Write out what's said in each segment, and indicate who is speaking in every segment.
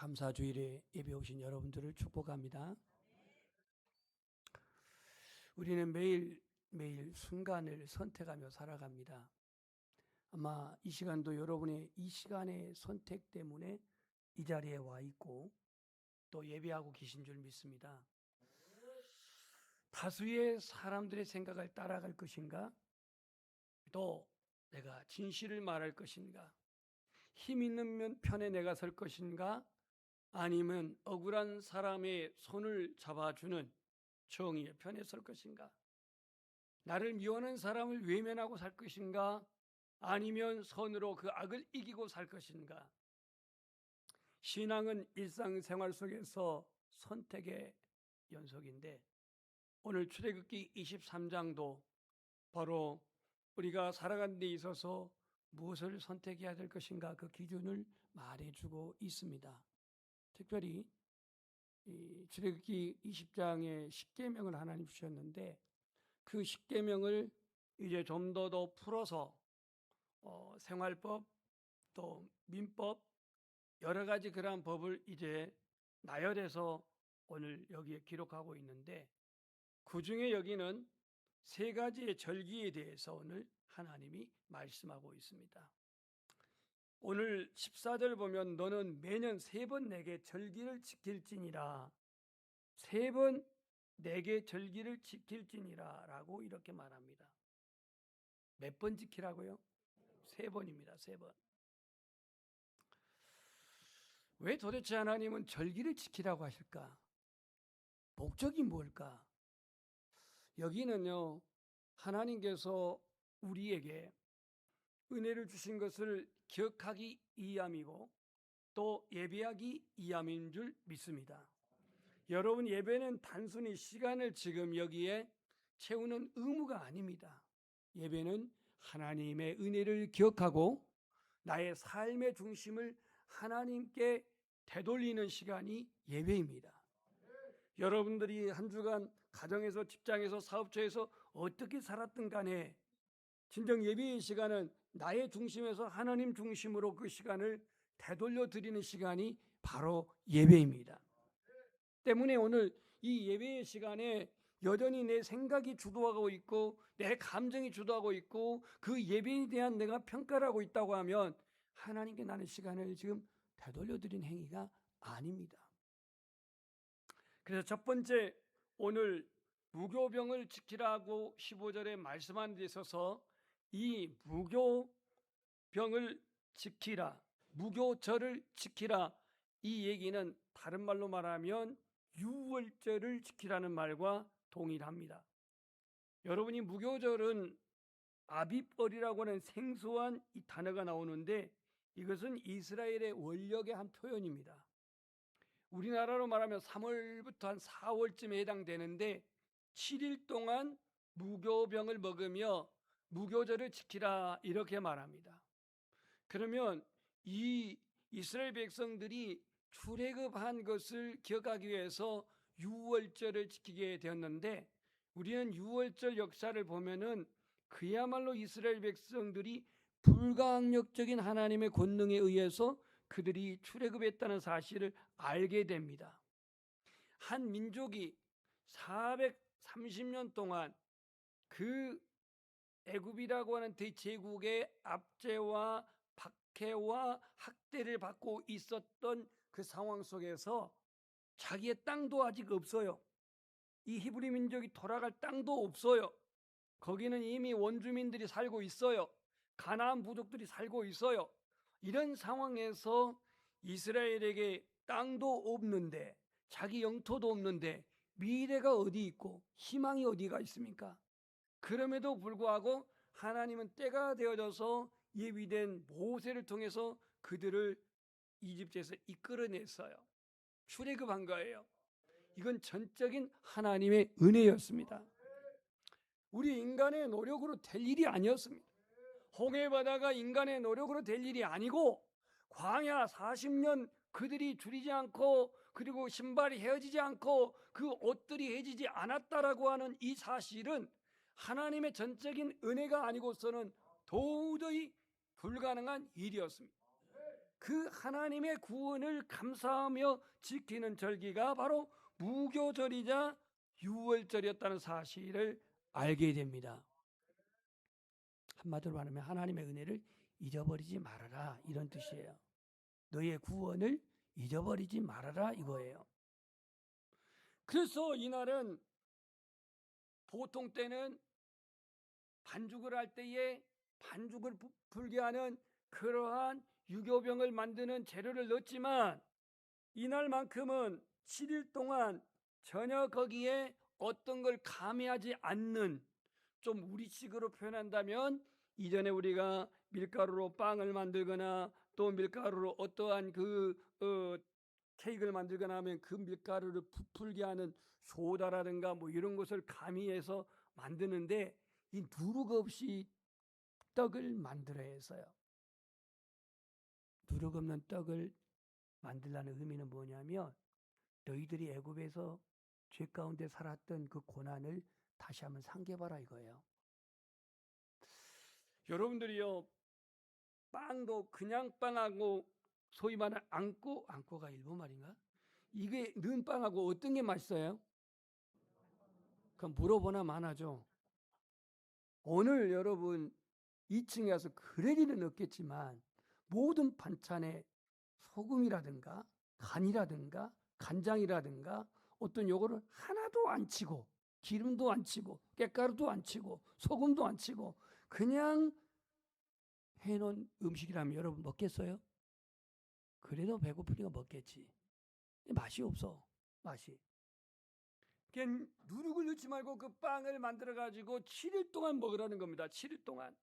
Speaker 1: 감사주일에 예배 오신 여러분들을 축복합니다. 우리는 매일 순간을 선택하며 살아갑니다. 아마 이 시간도 여러분의 이 시간의 선택 때문에 이 자리에 와 있고 또 예배하고 계신 줄 믿습니다. 다수의 사람들의 생각을 따라갈 것인가? 또 내가 진실을 말할 것인가? 힘 있는 편에 내가 설 것인가? 아니면 억울한 사람의 손을 잡아주는 정의의 편에 설 것인가? 나를 미워하는 사람을 외면하고 살 것인가? 아니면 선으로 그 악을 이기고 살 것인가? 신앙은 일상생활 속에서 선택의 연속인데 오늘 출애굽기 23장도 바로 우리가 살아가는 데 있어서 무엇을 선택해야 될 것인가 그 기준을 말해주고 있습니다. 특별히 이 출애굽기 20장에 십계명을 하나님 주셨는데 그 십계명을 이제 좀 더 풀어서 생활법 또 민법 여러 가지 그러한 법을 이제 나열해서 오늘 여기에 기록하고 있는데 그 중에 여기는 세 가지의 절기에 대해서 오늘 하나님이 말씀하고 있습니다. 오늘 14절 보면 너는 매년 3번 내게 절기를 지킬지니라. 3번 내게 절기를 지킬지니라 라고 이렇게 말합니다. 몇 번 지키라고요? 3번입니다. 3번. 왜 도대체 하나님은 절기를 지키라고 하실까? 목적이 뭘까? 여기는요, 하나님께서 우리에게 은혜를 주신 것을 기억하기 위함이고 또 예배하기 위함인 줄 믿습니다. 여러분, 예배는 단순히 시간을 지금 여기에 채우는 의무가 아닙니다. 예배는 하나님의 은혜를 기억하고 나의 삶의 중심을 하나님께 되돌리는 시간이 예배입니다. 여러분들이 한 주간 가정에서, 직장에서, 사업처에서 어떻게 살았든 간에 진정 예배의 시간은 나의 중심에서 하나님 중심으로 그 시간을 되돌려 드리는 시간이 바로 예배입니다. 때문에 오늘 이 예배의 시간에 여전히 내 생각이 주도하고 있고 내 감정이 주도하고 있고 그 예배에 대한 내가 평가를 하고 있다고 하면 하나님께 나는 시간을 지금 되돌려 드린 행위가 아닙니다. 그래서 첫 번째 오늘 무교병을 지키라고 15절에 말씀한 데 있어서 이 무교병을 지키라, 무교절을 지키라 이 얘기는 다른 말로 말하면 유월절을 지키라는 말과 동일합니다. 여러분이 무교절은 아비벌이라고 하는 생소한 이 단어가 나오는데 이것은 이스라엘의 원력의 한 표현입니다. 우리나라로 말하면 3월부터 한 4월쯤에 해당되는데 7일 동안 무교병을 먹으며 무교절을 지키라 이렇게 말합니다. 그러면 이 이스라엘 백성들이 출애굽한 것을 기억하기 위해서 유월절을 지키게 되었는데 우리는 유월절 역사를 보면은 그야말로 이스라엘 백성들이 불가항력적인 하나님의 권능에 의해서 그들이 출애굽했다는 사실을 알게 됩니다. 한 민족이 430년 동안 그 애굽이라고 하는 대제국의 압제와 박해와 학대를 받고 있었던 그 상황 속에서 자기의 땅도 아직 없어요. 이 히브리 민족이 돌아갈 땅도 없어요. 거기는 이미 원주민들이 살고 있어요. 가나안 부족들이 살고 있어요. 이런 상황에서 이스라엘에게 땅도 없는데 자기 영토도 없는데 미래가 어디 있고 희망이 어디가 있습니까? 그럼에도 불구하고 하나님은 때가 되어져서 예비된 모세를 통해서 그들을 이집트에서 이끌어냈어요. 출애굽한 거예요. 이건 전적인 하나님의 은혜였습니다. 우리 인간의 노력으로 될 일이 아니었습니다. 홍해바다가 인간의 노력으로 될 일이 아니고 광야 40년 그들이 줄이지 않고 그리고 신발이 헤어지지 않고 그 옷들이 헤어지지 않았다라고 하는 이 사실은 하나님의 전적인 은혜가 아니고서는 도저히 불가능한 일이었습니다. 그 하나님의 구원을 감사하며 지키는 절기가 바로 무교절이자 유월절이었다는 사실을 알게 됩니다. 한마디로 말하면 하나님의 은혜를 잊어버리지 말아라, 이런 뜻이에요. 너의 구원을 잊어버리지 말아라, 이거예요. 그래서 이날은 보통 때는 반죽을 할 때에 반죽을 불게 하는 그러한 유교병을 만드는 재료를 넣었지만, 이날만큼은 7일 동안 전혀 거기에 어떤 걸 가미하지 않는, 좀 우리식으로 표현한다면 이전에 우리가 밀가루로 빵을 만들거나 또 밀가루로 어떠한 케이크를 만들거나 하면 그 밀가루를 부풀게 하는 소다라든가 뭐 이런 것을 가미해서 만드는데, 이 누룩 없이 떡을 만들어야 해서요. 누룩 없는 떡을 만들라는 의미는 뭐냐면, 너희들이 애굽에서 죄 가운데 살았던 그 고난을 다시 한번 상기해봐라, 이거예요. 여러분들이요, 빵도 그냥 빵하고 소위 말하는 안고가 일본 말인가? 이게 넣은 빵하고 어떤 게 맛있어요? 그럼 물어보나 마나죠. 오늘 여러분 2층에 와서 그럴 일은 없겠지만, 모든 반찬에 소금이라든가 간이라든가 간장이라든가 어떤 요거를 하나도 안 치고, 기름도 안 치고 깻가루도 안 치고 소금도 안 치고 그냥 해놓은 음식이라면 여러분 먹겠어요? 그래도 배고프니까 먹겠지. 맛이 없어. 맛이. 그냥 누룩을 넣지 말고 그 빵을 만들어 가지고 7일 동안 먹으라는 겁니다. 7일 동안.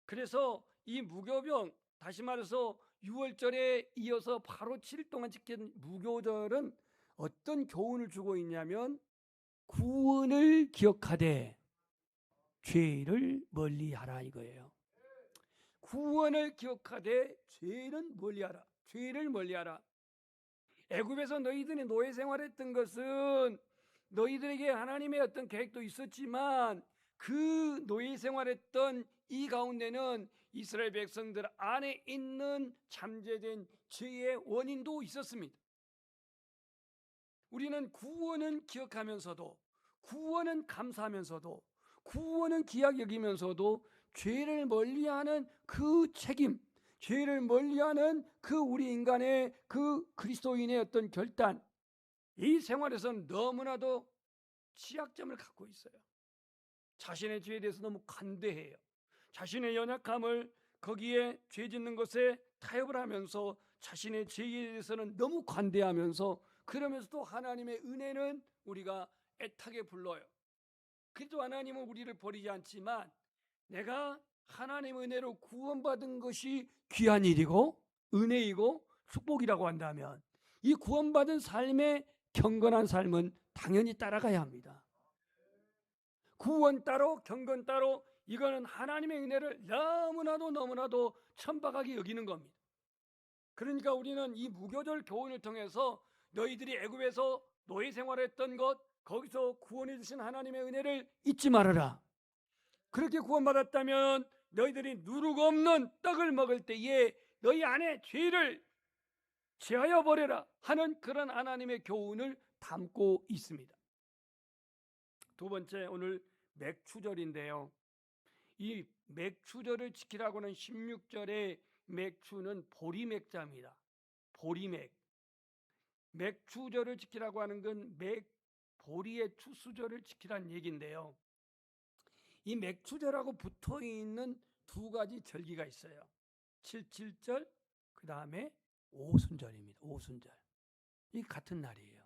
Speaker 1: 그래서 이 무교병, 다시 말해서 6월절에 이어서 바로 7일 동안 지킨 무교절은 어떤 교훈을 주고 있냐면, 구원을 기억하되 죄를 멀리하라, 이거예요. 구원을 기억하되 죄는 멀리하라. 죄를 멀리하라. 애굽에서 너희들이 노예 생활했던 것은 너희들에게 하나님의 어떤 계획도 있었지만, 그 노예 생활했던 이 가운데는 이스라엘 백성들 안에 있는 잠재된 죄의 원인도 있었습니다. 우리는 구원은 기억하면서도, 구원은 감사하면서도, 구원은 귀하게 여기면서도 죄를 멀리하는 그 책임, 죄를 멀리하는 그 우리 인간의 그 그리스도인의 어떤 결단, 이 생활에서는 너무나도 취약점을 갖고 있어요. 자신의 죄에 대해서 너무 관대해요. 자신의 연약함을 거기에 죄 짓는 것에 타협을 하면서 자신의 죄에 대해서는 너무 관대하면서, 그러면서도 하나님의 은혜는 우리가 애타게 불러요. 그래도 하나님은 우리를 버리지 않지만, 내가 하나님의 은혜로 구원받은 것이 귀한 일이고 은혜이고 축복이라고 한다면, 이 구원받은 삶의 경건한 삶은 당연히 따라가야 합니다. 구원 따로 경건 따로, 이거는 하나님의 은혜를 너무나도 천박하게 여기는 겁니다. 그러니까 우리는 이 무교절 교훈을 통해서 너희들이 애굽에서 노예 생활했던 것, 거기서 구원해 주신 하나님의 은혜를 잊지 말아라. 그렇게 구원받았다면 너희들이 누룩 없는 떡을 먹을 때에 너희 안에 죄를 제하여 버려라 하는 그런 하나님의 교훈을 담고 있습니다. 두 번째, 오늘 맥추절인데요. 이 맥추절을 지키라고는 16절에 맥추는 보리맥자입니다. 보리맥. 맥추절을 지키라고 하는 건 보리의 추수절을 지키라는 얘기인데요. 이 맥추절하고 붙어 있는 두 가지 절기가 있어요. 77절, 그 다음에 오순절입니다. 오순절. 이 같은 날이에요.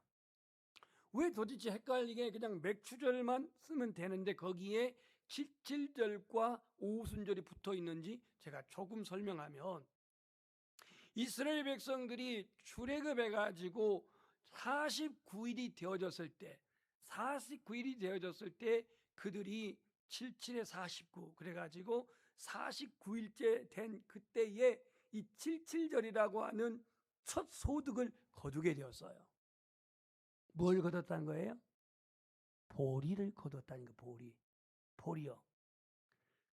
Speaker 1: 왜 도대체 헷갈리게 그냥 맥추절만 쓰면 되는데 거기에 77절과 오순절이 붙어 있는지 제가 조금 설명하면, 이스라엘 백성들이 출애굽해 가지고 49일이 되어졌을 때, 49일이 되어졌을 때 그들이 77에 49, 그래가지고 49일째 된 그때에 이 77절이라고 하는 첫 소득을 거두게 되었어요. 뭘 거뒀다는 거예요? 보리를 거뒀다는 거. 보리요.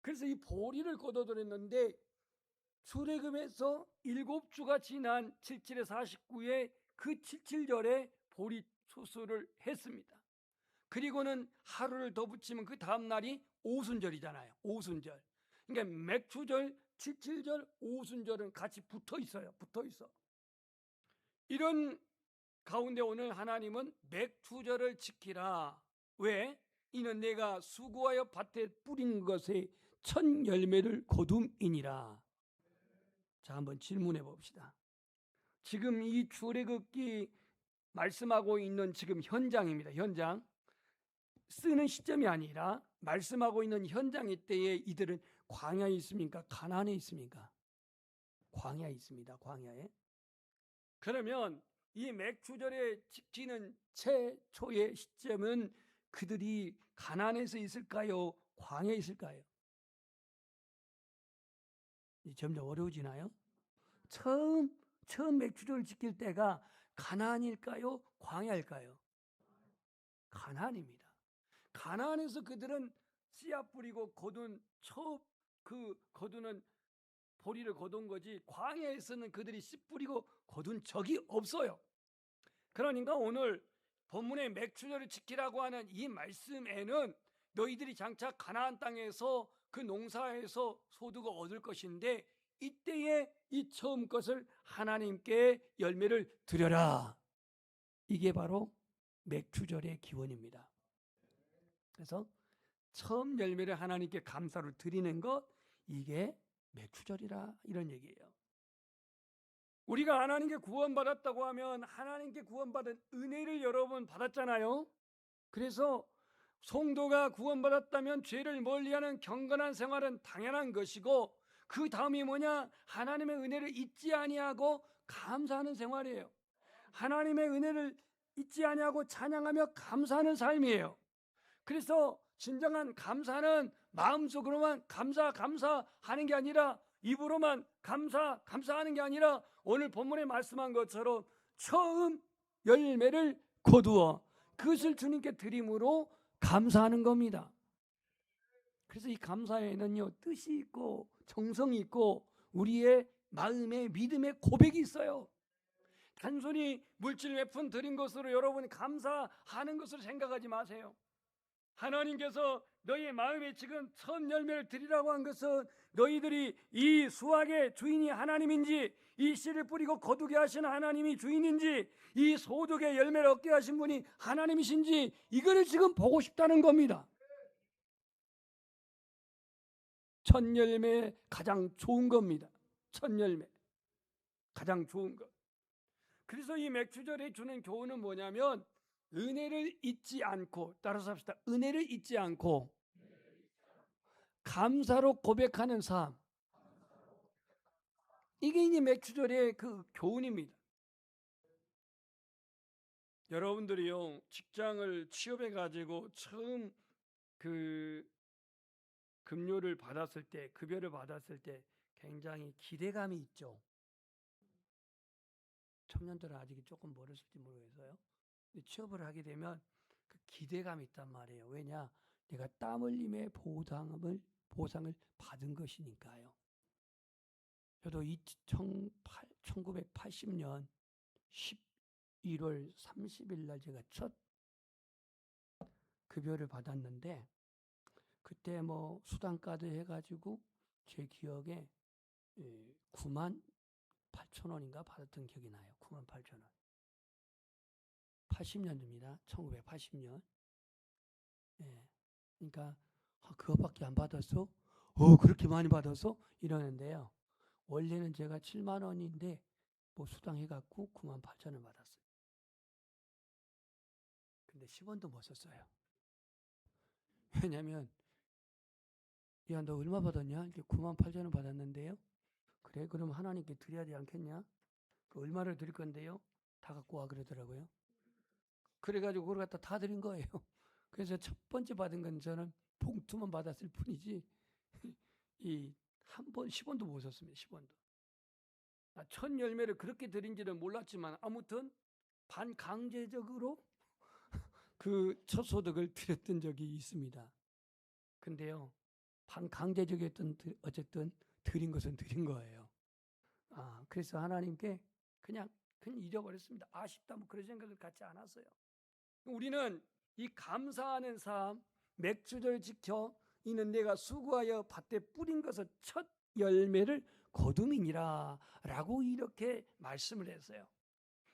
Speaker 1: 그래서 이 보리를 거둬들였는데, 출애굽에서 7주가 지난 77에 49에 그 77절에 보리 수술을 했습니다. 그리고는 하루를 더 붙이면 그 다음 날이 오순절이잖아요. 오순절. 그러니까 맥추절, 77절, 오순절은 같이 붙어 있어요. 붙어 있어. 이런 가운데 오늘 하나님은 맥추절을 지키라. 왜? 이는 내가 수고하여 밭에 뿌린 것에 첫 열매를 거둠이니라. 자, 한번 질문해 봅시다. 지금 이 출애굽기 말씀하고 있는 지금 현장입니다. 현장. 쓰는 시점이 아니라 말씀하고 있는 현장일 때에 이들은 광야에 있습니까? 가나안에 있습니까? 광야에 있습니다. 광야에. 그러면 이 맥추절에 지키는 최초의 시점은 그들이 가나안에서 있을까요? 광야에 있을까요? 점점 어려워지나요? 처음 맥추절을 지킬 때가 가나안일까요? 광야일까요? 가나안입니다. 가나안에서 그들은 씨앗 뿌리고 거둔 거두는 보리를 거둔 거지, 광야에서는 그들이 씨 뿌리고 거둔 적이 없어요. 그러니까 오늘 본문의 맥추절을 지키라고 하는 이 말씀에는 너희들이 장차 가나안 땅에서 그 농사에서 소득을 얻을 것인데 이때에 이 처음 것을 하나님께 열매를 드려라. 이게 바로 맥추절의 기원입니다. 그래서 처음 열매를 하나님께 감사로 드리는 것, 이게 맥추절이라 이런 얘기예요. 우리가 하나님께 구원받았다고 하면 하나님께 구원받은 은혜를 여러 번 받았잖아요. 그래서 성도가 구원받았다면 죄를 멀리하는 경건한 생활은 당연한 것이고, 그 다음이 뭐냐? 하나님의 은혜를 잊지 아니하고 감사하는 생활이에요. 하나님의 은혜를 잊지 아니하고 찬양하며 감사하는 삶이에요. 그래서 진정한 감사는 마음속으로만 감사하는 게 아니라, 입으로만 감사하는 게 아니라, 오늘 본문에 말씀한 것처럼 처음 열매를 거두어 그것을 주님께 드림으로 감사하는 겁니다. 그래서 이 감사에는요, 뜻이 있고 정성이 있고 우리의 마음의 믿음의 고백이 있어요. 단순히 물질 몇 푼 드린 것으로 여러분이 감사하는 것으로 생각하지 마세요. 하나님께서 너희의 마음에 지금 첫 열매를 드리라고 한 것은 너희들이 이 수확의 주인이 하나님인지, 이 씨를 뿌리고 거두게 하신 하나님이 주인인지, 이 소득의 열매를 얻게 하신 분이 하나님이신지, 이거를 지금 보고 싶다는 겁니다. 첫 열매 가장 좋은 겁니다. 첫 열매 가장 좋은 것. 그래서 이 맥추절에 주는 교훈은 뭐냐면, 은혜를 잊지 않고, 따라서 합시다. 은혜를 잊지 않고 감사로 고백하는 삶, 이게 이제 맥추절의 그 교훈입니다. 여러분들이요, 직장을 취업해 가지고 처음 그 급료를 받았을 때, 급여를 받았을 때 굉장히 기대감이 있죠. 청년들은 아직 조금 멀었을지 모르겠어요. 취업을 하게 되면 그 기대감이 있단 말이에요. 왜냐? 내가 땀 흘림의 보상을 받은 것이니까요. 저도 1980년 11월 30일 날 제가 첫 급여를 받았는데, 그때 뭐 수당까지 해가지고 제 기억에 9만 8천 원인가 받았던 기억이 나요. 9만 8천 원. 80년입니다. 1980년. 예. 그러니까 그것밖에 안 받았어? 그렇게 많이 받았어? 이러는데요. 원래는 제가 7만 원인데 뭐 수당해갖고 9만 8천 원 받았어요. 근데 10원도 못 썼어요. 왜냐면, 야, 너 얼마 받았냐? 이렇게 9만 8천 원 받았는데요. 그래, 그럼 하나님께 드려야 되지 않겠냐? 그 얼마를 드릴 건데요? 다 갖고 와 그러더라고요. 그래가지고 그걸 갖다 다 드린 거예요. 그래서 첫 번째 받은 건 저는 봉투만 받았을 뿐이지 이 한 번 10원도 못 썼습니다. 10원도. 첫 열매를 그렇게 드린지는 몰랐지만 아무튼 반강제적으로 그 첫 소득을 드렸던 적이 있습니다. 근데요, 반강제적이었던 어쨌든 드린 것은 드린 거예요. 그래서 하나님께 그냥 잊어버렸습니다. 아쉽다 뭐 그런 생각을 갖지 않았어요. 우리는 이 감사하는 삶, 맥주절 지켜 이는 내가 수고하여 밭에 뿌린 것을 첫 열매를 거둠이니라 라고 이렇게 말씀을 했어요.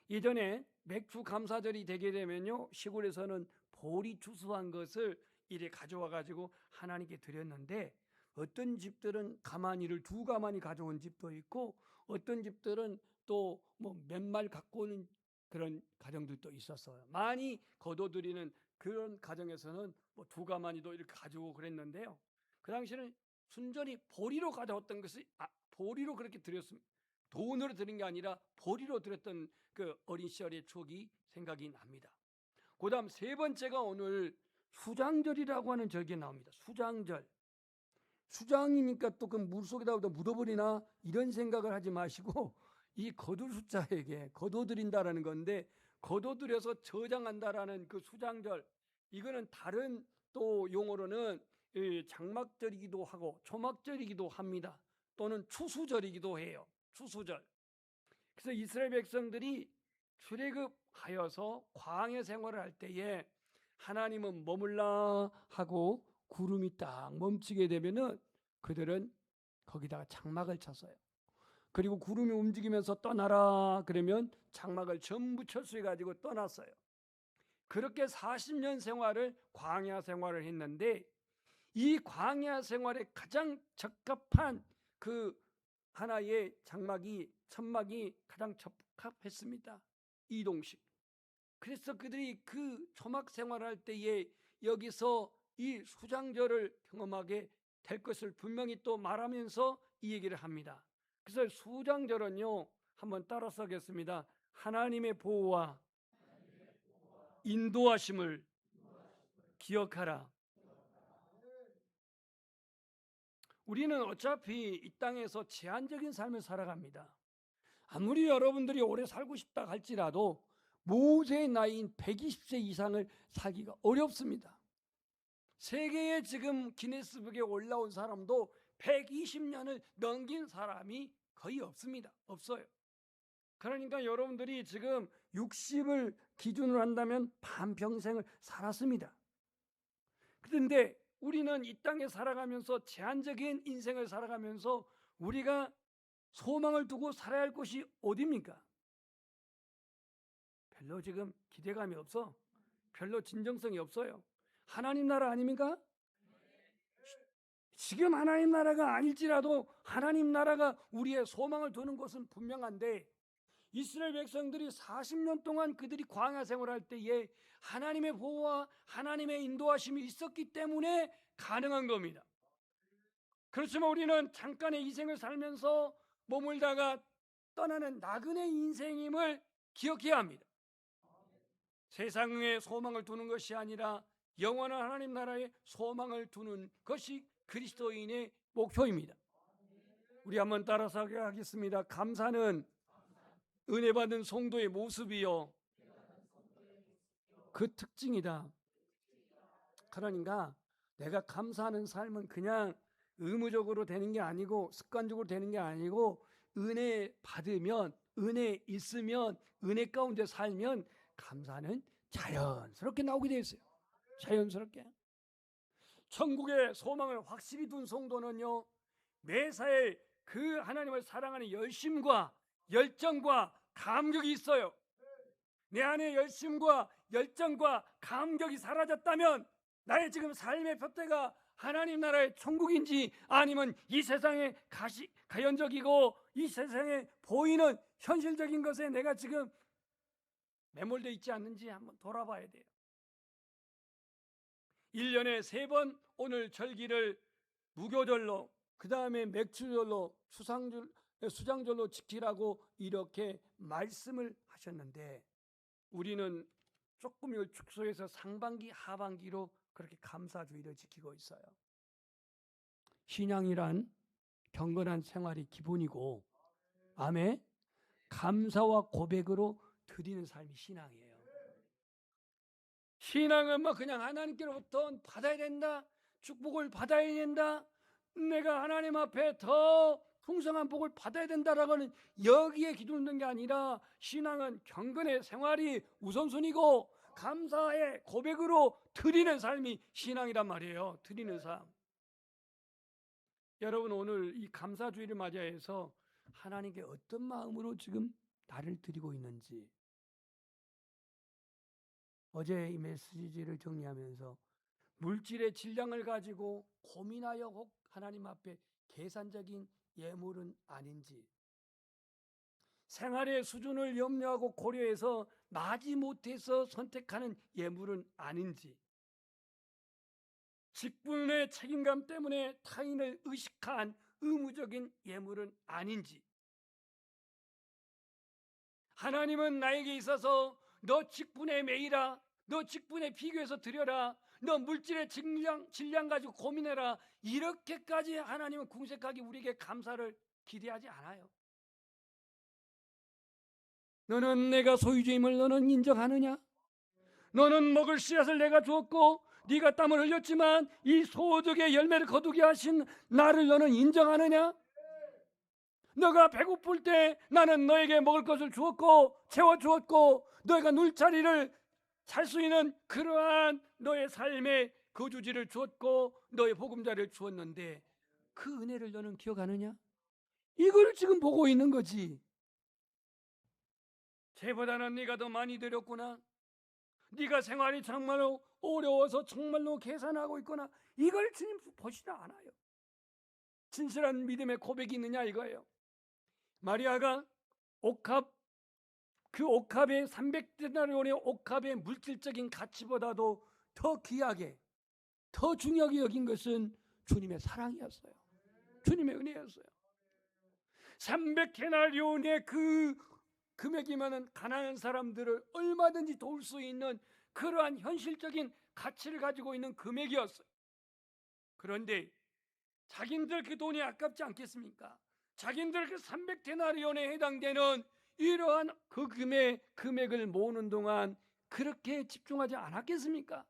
Speaker 1: 예전에 맥주 감사절이 되게 되면요, 시골에서는 보리 추수한 것을 이래 가져와 가지고 하나님께 드렸는데, 어떤 집들은 가마니를 2가마니 가져온 집도 있고, 어떤 집들은 또 뭐 몇 말 갖고 오는 그런 가정들도 있었어요. 많이 거둬들이는 그런 가정에서는 뭐 2가마니도 이렇게 가지고 그랬는데요. 그 당시에는 순전히 보리로 가져왔던 것을 보리로 그렇게 드렸습니다. 돈으로 드린 게 아니라 보리로 드렸던 그 어린 시절의 추억이 생각이 납니다. 그 다음 3번째가 오늘 수장절이라고 하는 절기에 나옵니다. 수장절. 수장이니까 또 그 물속에다 묻어버리나 이런 생각을 하지 마시고, 이 거둘 숫자에게 거둬들인다라는 건데, 거둬들여서 저장한다라는 그 수장절, 이거는 다른 또 용어로는 장막절이기도 하고 초막절이기도 합니다. 또는 추수절이기도 해요. 추수절. 그래서 이스라엘 백성들이 출애굽하여서 광야 생활을 할 때에 하나님은 머물라 하고 구름이 딱 멈추게 되면은 그들은 거기다가 장막을 쳤어요. 그리고 구름이 움직이면서 떠나라 그러면 장막을 전부 철수해 가지고 떠났어요. 그렇게 40년 생활을 광야 생활을 했는데, 이 광야 생활에 가장 적합한 그 하나의 장막이, 천막이 가장 적합했습니다. 이동식. 그래서 그들이 그 초막 생활할 때에 여기서 이 수장절을 경험하게 될 것을 분명히 또 말하면서 이 얘기를 합니다. 그래서 수장절은요, 한번 따라서 하겠습니다. 하나님의 보호와 인도하심을 기억하라. 우리는 어차피 이 땅에서 제한적인 삶을 살아갑니다. 아무리 여러분들이 오래 살고 싶다 할지라도 모세의 나이인 120세 이상을 살기가 어렵습니다. 세계에 지금 기네스북에 올라온 사람도 120년을 넘긴 사람이 거의 없습니다. 없어요. 그러니까 여러분들이 지금 60을 기준으로 한다면 반평생을 살았습니다. 그런데 우리는 이 땅에 살아가면서 제한적인 인생을 살아가면서 우리가 소망을 두고 살아야 할 곳이 어디입니까? 별로 지금 기대감이 없어. 별로 진정성이 없어요. 하나님 나라 아닙니까? 지금 하나님 나라가 아닐지라도 하나님 나라가 우리의 소망을 두는 것은 분명한데, 이스라엘 백성들이 40년 동안 그들이 광야 생활할 때에 하나님의 보호와 하나님의 인도하심이 있었기 때문에 가능한 겁니다. 그렇지만 우리는 잠깐의 이 생을 살면서 머물다가 떠나는 나그네 인생임을 기억해야 합니다. 세상에 소망을 두는 것이 아니라 영원한 하나님 나라에 소망을 두는 것이 그리스도인의 목표입니다. 우리 한번 따라서 하겠습니다. 감사는 은혜 받은 성도의 모습이요, 그 특징이다. 그러니까 내가 감사하는 삶은 그냥 의무적으로 되는 게 아니고 습관적으로 되는 게 아니고, 은혜 받으면, 은혜 있으면, 은혜 가운데 살면 감사는 자연스럽게 나오게 되어 있어요. 자연스럽게. 천국의 소망을 확실히 둔 성도는요, 매사에 그 하나님을 사랑하는 열심과 열정과 감격이 있어요. 내 안에 열심과 열정과 감격이 사라졌다면 나의 지금 삶의 표대가 하나님 나라의 천국인지 아니면 이 세상의 가연적이고 이 세상에 보이는 현실적인 것에 내가 지금 매몰되어 있지 않는지 한번 돌아봐야 돼요. 1년에 3번 오늘 절기를 무교절로, 그 다음에 맥주절로, 수장절로 지키라고 이렇게 말씀을 하셨는데, 우리는 조금 이걸 축소해서 상반기 하반기로 그렇게 감사주의를 지키고 있어요. 신앙이란 경건한 생활이 기본이고, 아멘, 감사와 고백으로 드리는 삶이 신앙이에요. 신앙은 뭐 그냥 하나님께로부터 받아야 된다, 축복을 받아야 된다, 내가 하나님 앞에 더 풍성한 복을 받아야 된다라고는 여기에 기준된 게 아니라 신앙은 경건의 생활이 우선순위고 감사의 고백으로 드리는 삶이 신앙이란 말이에요. 드리는 삶. 여러분 오늘 이 감사주의를 맞이해서 하나님께 어떤 마음으로 지금 나를 드리고 있는지 어제 이 메시지를 정리하면서 물질의 질량을 가지고 고민하여 혹 하나님 앞에 계산적인 예물은 아닌지 생활의 수준을 염려하고 고려해서 마지못해서 선택하는 예물은 아닌지 직분의 책임감 때문에 타인을 의식한 의무적인 예물은 아닌지 하나님은 나에게 있어서 너 직분에 매이라 너 직분에 비교해서 드려라 너 물질의 질량 가지고 고민해라 이렇게까지 하나님은 궁색하게 우리에게 감사를 기대하지 않아요. 너는 내가 소유주임을 너는 인정하느냐? 너는 먹을 씨앗을 내가 주었고 네가 땀을 흘렸지만 이 소득의 열매를 거두게 하신 나를 너는 인정하느냐? 너가 배고플 때 나는 너에게 먹을 것을 주었고 채워주었고 너희가 눌 자리를 살 수 있는 그러한 너의 삶의 거주지를 주었고 너의 보금자리를 주었는데 그 은혜를 너는 기억하느냐? 이걸 지금 보고 있는 거지. 쟤보다는 네가 더 많이 드렸구나. 네가 생활이 정말로 어려워서 정말로 계산하고 있거나 이걸 주님 보시지 않아요. 진실한 믿음의 고백이 있느냐 이거예요. 마리아가 그 옥합의 300데나리온의 옥합의 물질적인 가치보다도 더 귀하게 더 중요하게 여긴 것은 주님의 사랑이었어요. 주님의 은혜였어요. 300데나리온의 그 금액이면은 가난한 사람들을 얼마든지 도울 수 있는 그러한 현실적인 가치를 가지고 있는 금액이었어요. 그런데 자기들 그 돈이 아깝지 않겠습니까? 자기들 그 300데나리온에 해당되는 이러한 그 금액을 모으는 동안 그렇게 집중하지 않았겠습니까?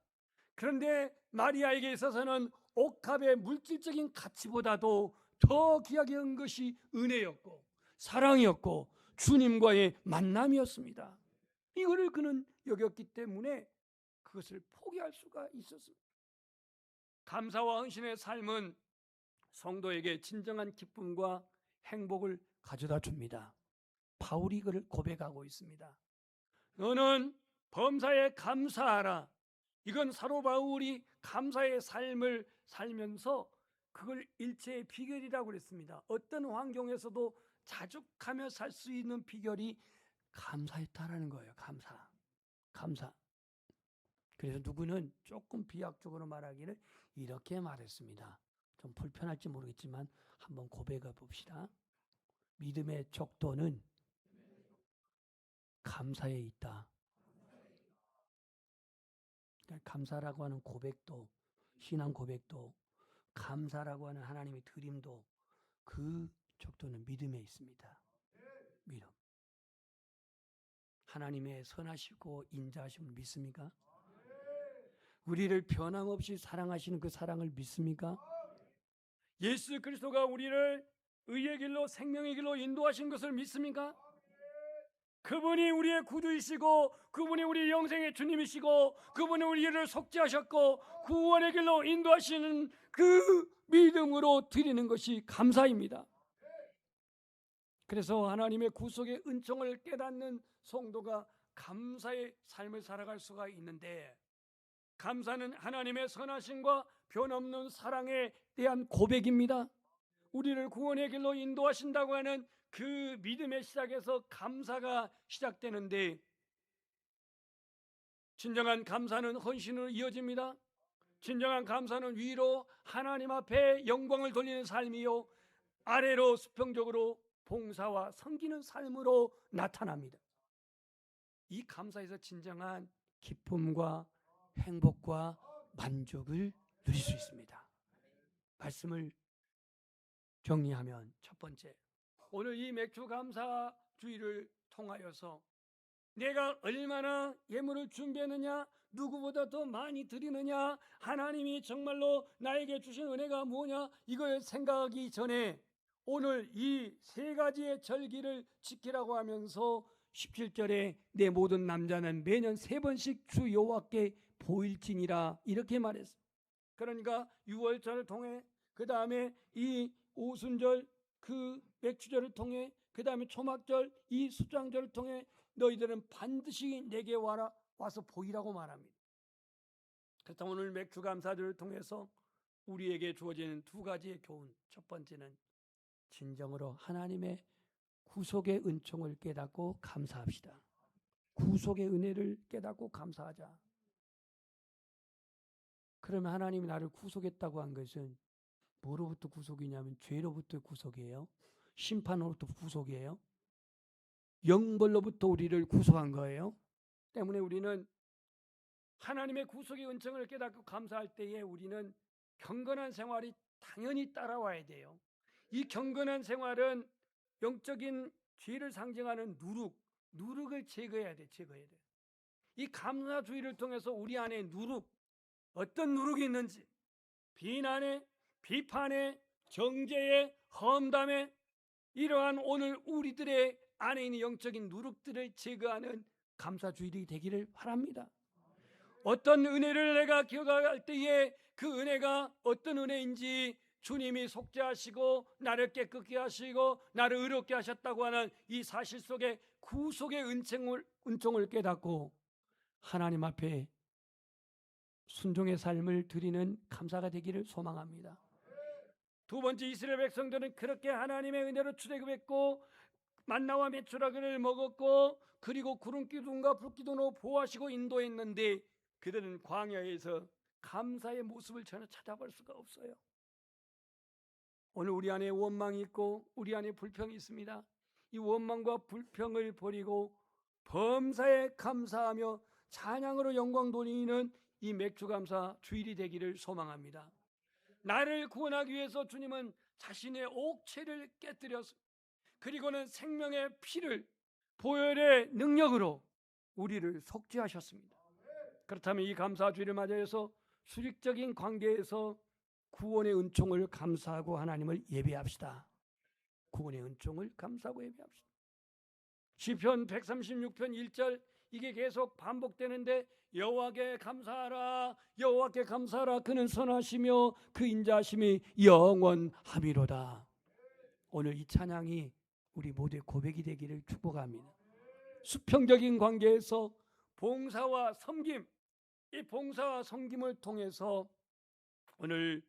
Speaker 1: 그런데 마리아에게 있어서는 옥합의 물질적인 가치보다도 더 귀하게 한 것이 은혜였고 사랑이었고 주님과의 만남이었습니다. 이거를 그는 여겼기 때문에 그것을 포기할 수가 있었습니다. 감사와 헌신의 삶은 성도에게 진정한 기쁨과 행복을 가져다 줍니다. 바울이 그를 고백하고 있습니다. 너는 범사에 감사하라. 이건 사도 바울이 감사의 삶을 살면서 그걸 일체의 비결이라고 그랬습니다. 어떤 환경에서도 자족하며 살 수 있는 비결이 감사했다라는 거예요. 감사. 그래서 누구는 조금 비약적으로 말하기를 이렇게 말했습니다. 좀 불편할지 모르겠지만 한번 고백해 봅시다. 믿음의 척도는 감사에 있다. 그러니까 감사라고 하는 고백도 신앙 고백도 감사라고 하는 하나님의 드림도 그 척도는 믿음에 있습니다. 믿음. 하나님의 선하시고 인자하심을 믿습니까? 우리를 변함없이 사랑하시는 그 사랑을 믿습니까? 예수 그리스도가 우리를 의의 길로 생명의 길로 인도하신 것을 믿습니까? 그분이 우리의 구주이시고 그분이 우리 영생의 주님이시고 그분이 우리를 속죄하셨고 구원의 길로 인도하시는 그 믿음으로 드리는 것이 감사입니다. 그래서 하나님의 구속의 은총을 깨닫는 성도가 감사의 삶을 살아갈 수가 있는데 감사는 하나님의 선하심과 변없는 사랑에 대한 고백입니다. 우리를 구원의 길로 인도하신다고 하는 그 믿음의 시작에서 감사가 시작되는데 진정한 감사는 헌신으로 이어집니다. 진정한 감사는 위로 하나님 앞에 영광을 돌리는 삶이요 아래로 수평적으로 봉사와 섬기는 삶으로 나타납니다. 이 감사에서 진정한 기쁨과 행복과 만족을 누릴 수 있습니다. 말씀을 정리하면 첫 번째, 오늘 이 맥주 감사주의를 통하여서 내가 얼마나 예물을 준비했느냐, 누구보다 더 많이 드리느냐, 하나님이 정말로 나에게 주신 은혜가 뭐냐, 이걸 생각하기 전에 오늘 이 세 가지의 절기를 지키라고 하면서 17절에 내 모든 남자는 매년 3번씩 주 여호와께 보일지니라 이렇게 말했습니다. 그러니까 유월절을 통해 그 다음에 이 오순절 그 맥주절을 통해 그 다음에 초막절 이 수장절을 통해 너희들은 반드시 내게 와서 보이라고 말합니다. 그래서 오늘 맥주감사절을 통해서 우리에게 주어지는 2가지의 교훈. 첫 번째는 진정으로 하나님의 구속의 은총을 깨닫고 감사합시다. 구속의 은혜를 깨닫고 감사하자. 그러면 하나님이 나를 구속했다고 한 것은 뭐로부터 구속이냐면 죄로부터 구속이에요. 심판으로부터 구속이에요. 영벌로부터 우리를 구속한 거예요. 때문에 우리는 하나님의 구속의 은총을 깨닫고 감사할 때에 우리는 경건한 생활이 당연히 따라와야 돼요. 이 경건한 생활은 영적인 죄를 상징하는 누룩을 제거해야 돼. 이 감사주의를 통해서 우리 안에 어떤 누룩이 있는지, 비난에, 비판에, 정죄에, 험담에, 이러한 오늘 우리들의 안에 있는 영적인 누룩들을 제거하는 감사주일이 되기를 바랍니다. 어떤 은혜를 내가 기억할 때에 그 은혜가 어떤 은혜인지 주님이 속죄하시고 나를 깨끗게 하시고 나를 의롭게 하셨다고 하는 이 사실 속에 구속의 은총을 깨닫고 하나님 앞에 순종의 삶을 드리는 감사가 되기를 소망합니다. 2번째, 이스라엘 백성들은 그렇게 하나님의 은혜로 출애굽했고 만나와 메추라기를 먹었고 그리고 구름기둥과 불기둥으로 보호하시고 인도했는데 그들은 광야에서 감사의 모습을 전혀 찾아볼 수가 없어요. 오늘 우리 안에 원망이 있고 우리 안에 불평이 있습니다. 이 원망과 불평을 버리고 범사에 감사하며 찬양으로 영광 돌리는 이 맥주감사 주일이 되기를 소망합니다. 나를 구원하기 위해서 주님은 자신의 옥체를 깨뜨렸습니다. 그리고는 생명의 피를 보혈의 능력으로 우리를 속죄하셨습니다. 그렇다면 이 감사주일을 맞이해서 수직적인 관계에서 구원의 은총을 감사하고 하나님을 예배합시다. 구원의 은총을 감사하고 예배합시다. 시편 136편 1절 이게 계속 반복되는데 여호와께 감사하라 여호와께 감사하라 그는 선하시며 그 인자하심이 영원하미로다. 오늘 이 찬양이 우리 모두의 고백이 되기를 축복합니다. 수평적인 관계에서 봉사와 섬김, 이 봉사와 섬김을 통해서 오늘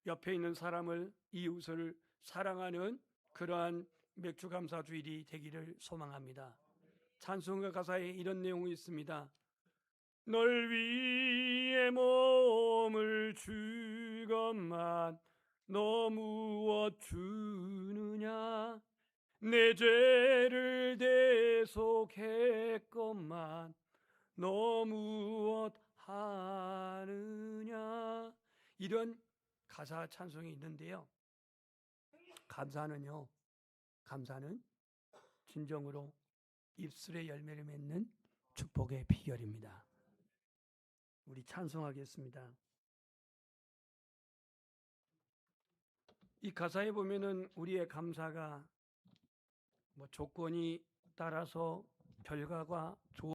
Speaker 1: 옆에 있는 사람을 이웃을 사랑하는 그러한 맥주감사주일이 되기를 소망합니다. 찬송가 가사에 이런 내용이 있습니다. 널 위해 몸을 주건만 너 무엇 주느냐 내 죄를 대속했건만 너 무엇 하느냐 이런 가사 찬송이 있는데요. 감사는 진정으로 입술의 열매를 맺는 축복의 비결입니다. 우리 찬송하겠습니다. 이 가사에 보면은 우리의 감사가 조건이 따라서 결과가